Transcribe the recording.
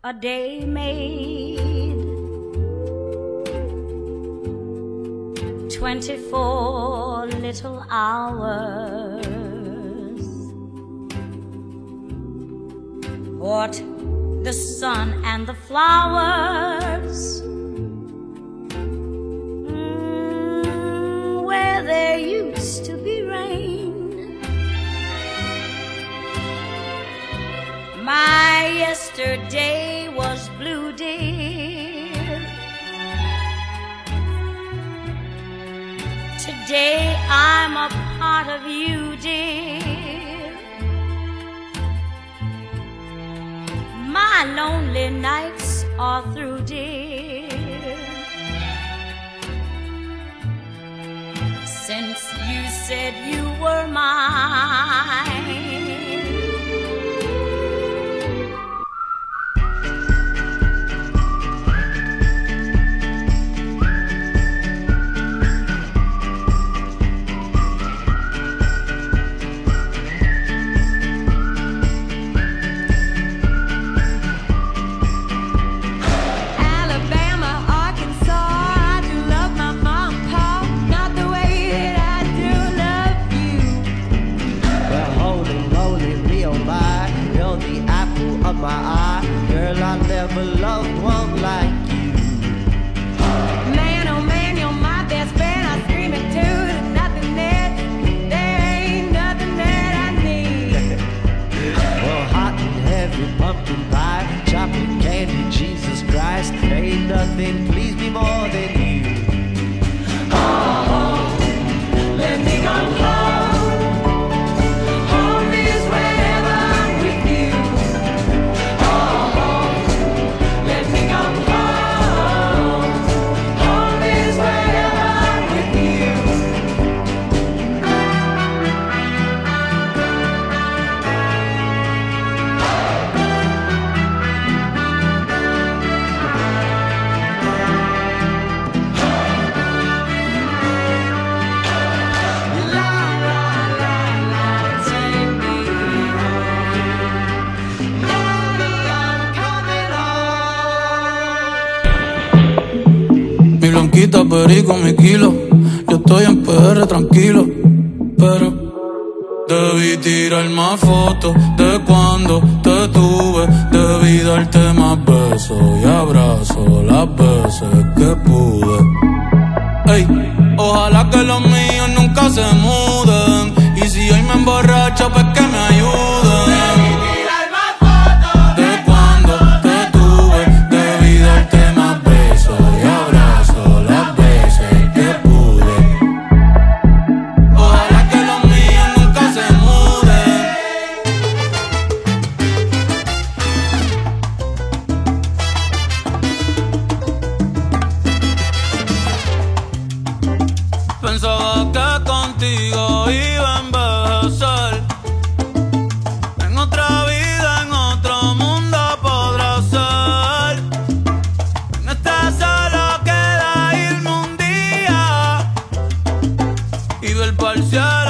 A day made 24 little hours. What the sun and the flowers, where there used to be rain. My yesterday was blue, dear. Today I'm a part of you, dear. My lonely nights are through, dear. Since you said you were mine. My eye, girl, I never loved one like you. Man, oh man, you're my best friend. I scream it too. There's nothing there. There ain't nothing that I need. Well, hot and heavy pumpkin pie, chocolate candy, Jesus Christ, ain't nothing please me more than you. Oh, let me go home. Home is wherever I'm with you. Blanquita, perico, mi kilo. Yo estoy en PR tranquilo, pero debí tirar más fotos de cuando te tuve. Debí darte más besos y abrazos las veces que pude. Ey, ojalá que los míos nunca se muden. Y si hoy me emborracho, pues que me ayuden. Debí tirar más fotos de cuando te tuve. Debí darte más besos y abrazos las veces que pude. Ojalá que los míos nunca se muden. Pensaba que contigo iba a envejecer. En otra vida, en otro mundo podrá ser. En esta solo queda irme un día y ver pa'l cielo.